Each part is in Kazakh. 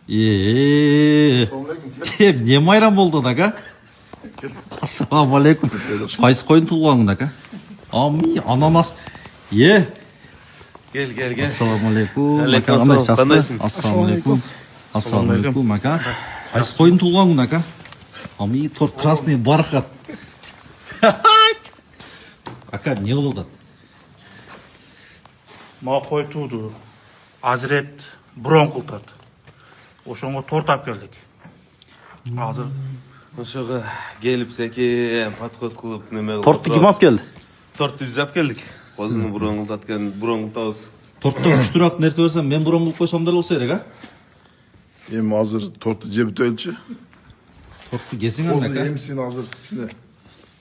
Эй! Не майрам болды ака? Ассалаумалейкум. Қайсы қойын тұлғаңын ака? Ами, ананас. Кел. Ассалаумалейкум. Ассалаумалейкум. Ассалаумалейкум ака. Қайсы қойын тұлғаңын ака? Ами, торт красный бархат. Ака, не болды? Ма қой туды. Азірет бұрын құлтады. Ошоңға торт ап келдік. Азыр Ошоға келіп сәке подход қылып неме қылып. Тортты кім ап келді? Тортты біз ап келдік. Қозыны бұрын қылтатқан бұрын қылтауыз. Тортты күштірақ нәрсе берсем, мен бұрын қылып қойсам дәл болса керек, а? Ем азыр тортты жеп өтөлчү. Тортты кесің анда, Қозы ака? емсін азыр. Шіне.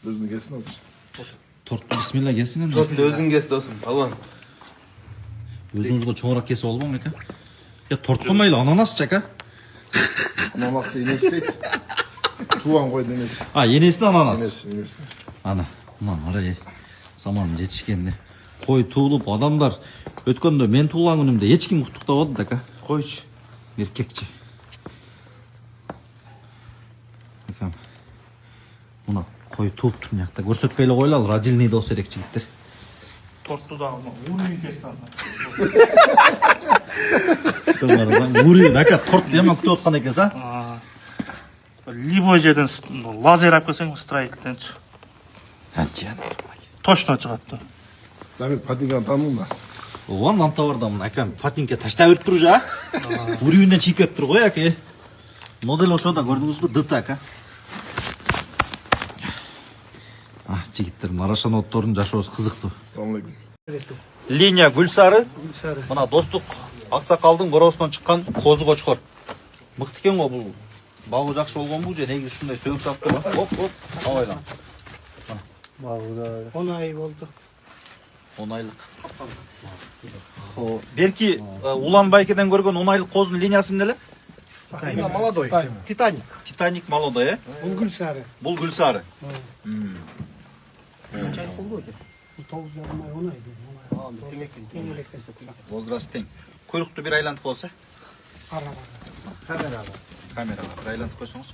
Өзіні кесін азыр. Тортты бисмилла кесің анда. Тортты өзің кес досым, балуан. Өзіңізге чоңырақ кесіп алып ака? Я торт қоймайлы, ананас ака? Ананасты енесі сейт. Туған қойды енесі. А, енесін ананас. Енесі. Ана, мынан арай заман жетішкенде. Қой туылып, адамдар өткенде мен туылған күнімде ешкім құттықтабады ака? Қойшы. Еркекче. Акам. Мына қой туылып тұр мына жақта. Көрсетпейлі қойлал, родильный дос ерек жігіттер. тортты да ури кесті. Ури, ака торт демек күтіп отқан екенсіз, а? Любой жерден лазер ап келсең, строительден точно шығады. Дамек патинканы таның ба? Оған нантаварда әкем патинке таштай өріп тұру жа. Уривінден чипеп тұр ғой, әке. Модель ошода көрдіңіз бі? Дыт, әке. Жігіттер, Нарашан отторын жашуыз қызықты. Ассалаумалейкум. Линия Гүлсары. Мына достық Ақсақалдың боросынан шыққан қозы қошқор. Мықты екен ғой бұл. Бауы жақсы болған бұл же, негізі шындай сөйік сапты ба? Оп, авайлан. Бауыда 10 ай болды. 10 айлық. Берки Улан Байкеден көрген 10 айлық қозының линиясы неле? Молодой. Титаник. Титаник молодой, е? Бұл Гүлсары. Бұл Гүлсары. Қаншалық болды екен? 9 жарым ай 10 ай. Возраст тең. Құйрықты бір айлантық болса? Камераға бір айлантық қойсаңыз.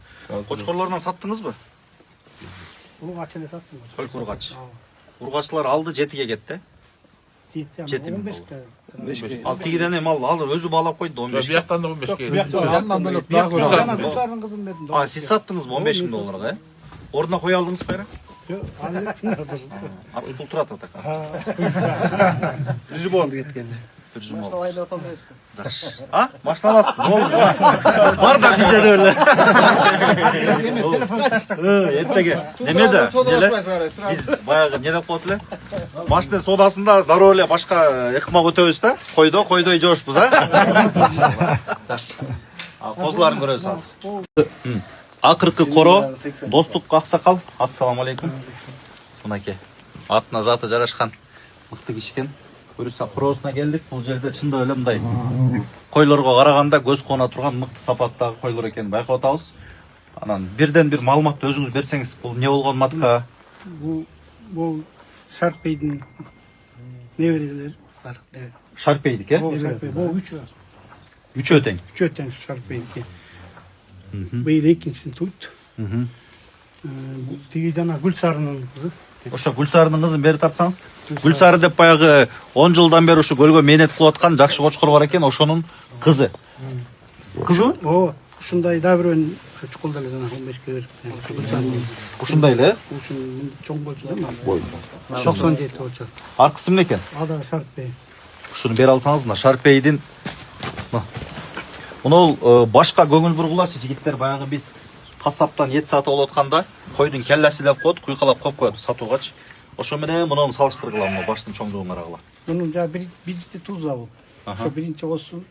Қошқорларынан саттыңыз ба? Ұрғачыны саттым. Только ұрғач. Ұрғашылар алды, жетіге кетті. Жеті мың доллар. Ал тегіден мал алды, өзі балап қойды 15 ге. Бияқтан да 15 ге. Гүлсарының қызын бердім. Сіз саттыңыз ба 15 мың долларға, е? Орнына қой алдыңыз байра? Аты бұл тұрат атақ. Жүзі болды кеткенде. А? Машиналасып, болды. Бар да бізде де өлі. Ертеге, немеді? Біз баяғы не деп қотылы? Машина содасында дароле башқа иқмақ өтөбіз да, қойдой жоғышпыз, а? Қозыларын көрөз азыр. Ақырқы қоро, достық Ақсақал. Ассалаумалейкум. Мұнаке, атына заты жарашқан мықты кешкен. Көріса құросына келдік, бұл жерде чында өлімдай. Қойларға қарағанда көз қона тұрған мықты сапаттағы қойлар екен байқау тауыз. Анан бірден бір малымақты өзіңіз берсеңіз, бұл не болған матқа? Бұл Шарпейдің неверелері. Шарпейдік, е? Бұл 3 var. 3 өтең. 3 өтен Шарпейдік. Бұл екіншісін тұйды. Теге жана Гүлсарының қызы. Ошо Гүлсарының қызын бері тартсаңыз. Гүлсары деп баяғы 10 жылдан бері ошо көлгө менет кылып аткан жакшы кочкор бар екен, ошонун кызы. Кызы? О, ушундай да бирөөнү чукулда эле жана 15ге берип. Ушундай эле? Ушун чоң болчу да, бой. 97 болчу. Аркысы эмне экен? Ада Шарпей. Ушуну бере алсаңыз, мына Шарпейдин. Мына башка көңүл бургуларчы жигиттер, баягы биз касаптан эт сатып алып атканда койдун келлеси деп коет, куйкалап коюп коет сатуугачы. Ошо менен мунун салыштыргыла, мына баштын чоңдугун карагыла. Мунун жа биринчи туза бул. Ошо биринчи косу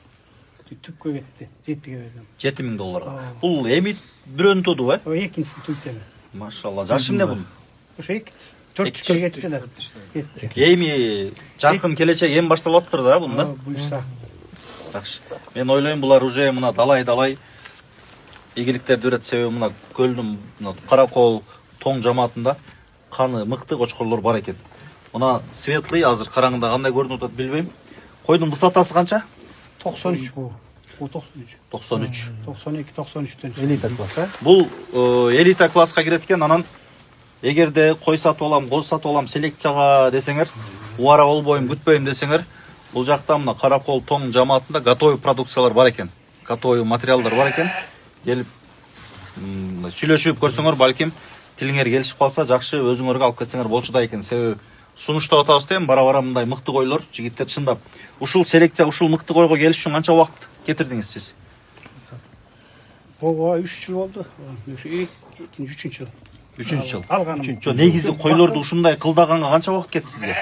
түпкө кетти. 7ге бердим. 7 000 долларга. Бул эми бирөөнү туду, э? Экинчиси туйт эле. Машалла. Жашы эмне бул? Ошо 4-ке кетти да. Эми жакын келечек эми башталып атыптыр да бунда. Буйса. Жакшы. Мен ойлойм булар уже мына далай ийгиликтерди берет, себеби мына көлдүн мына Каракол тоң жамаатында каны мыкты кочкорлор бар экен. Мына светлый азыр караңгыда кандай көрүнүп атат билбейм. Койдун высотасы канча? 93 bu. Bu 93. 93. 92, 93'ten. Элита класс, Бул элита класска кирет экен. Анан эгерде кой сатып алам, коз сатып алам селекцияга десеңер, убара болбойм, күтпөйм десеңер, бул жакта мына Каракол тоң жамаатында готовый продукциялар бар экен. Готовый материалдар бар экен. Келип сүйлөшүп көрсөңөр, балким тилиңер келишип калса, жакшы өзүңөргө алып кетсеңер болчу да экен. Себеби сунуштап атабыз да, бара-бара мындай мыкты койлор, жигиттер чындап. Ушул селекция, ушул мыкты койго келиш үчүн канча убакыт кетирдиңиз сиз? Ого 3 жыл болду. 3-3 жыл. 3 жыл. Алганым. Жо негизи койлорду ушундай кылдаганга канча убакыт кетти сизге?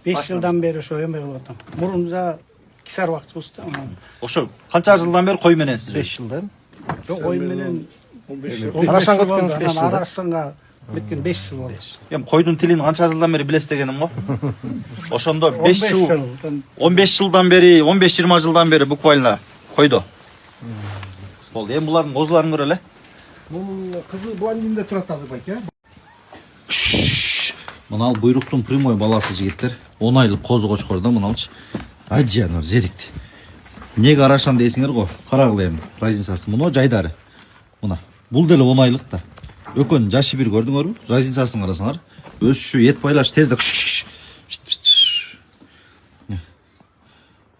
5 жылдан бeri ошо эме кылып атам. Мурунда 2 убакыт болду. Ошо канча жылдан бери кой менен сиз? 5 жылдан. Жок, ой менен 15 жыл. Арашанга өткөнүз 5 жыл. Арашанга өткөн 5 жыл болду. Эми койдун тилин канча жылдан бери билесиз дегеним го. Ошондо 5 жыл, 15 жылдан бери, 15-20 жылдан бери буквально койдо. Болду. Эми булардын козуларын көрөлү. Бул кызыл блондинде турат азыр байке. Мына буйруктун прямой баласы жигиттер. 10 айлык козу кочкор да мыналчы. Ажанор зерикти. Эмнеге арашан дейсиңер го? Карагыла эми разницасы. Муну жайдары. Мына. Бул деле 10 айлык да. Өкөн жашы бир көрдүңөрбү? Разницасын карасаңар. Өсүшү, эт байлаш тез да.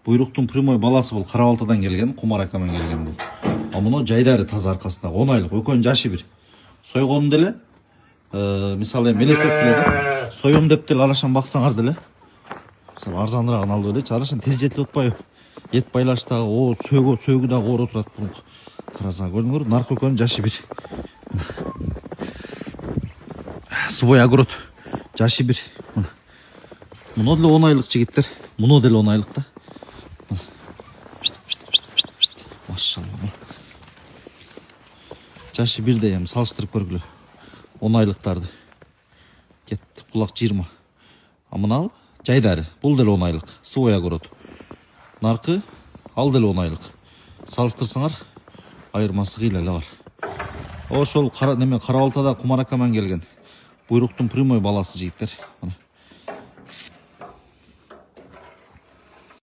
Буйруктун прямой баласы бул Карабалтадан келген, Кумаракамен келген бул. А муну жайдары таза аркасында 10 айлык, өкөн жашы бир. Сойгон деле мисалы эми элестетип эле союм деп деле арашан баксаңар деле. Мисалы арзаныраак алып элечи, арашан тез жетилип атпайбы? Эт байлаштагы о сөөгү дагы ооро турат бул. Карасаңар көрдүңөрбү? Наркы өкөн жашы бир. Свой огород жашы бир. Муну деле 10 айлык жигиттер. Муну деле 10 айлык да. Машалла. Жашы бирдей эми салыштырып көргүлө. 10 айлыктарды. Кетти, кулак 20. А мына жайдары. Бул деле 10 айлык. Свой огород. Наркы ал деле 10 айлык. Салыштырсаңар айырмасы кыйла эле бар. Ошол неме Карабалтада Кумаракамен келген. Буйруктун прямой баласы жигиттер.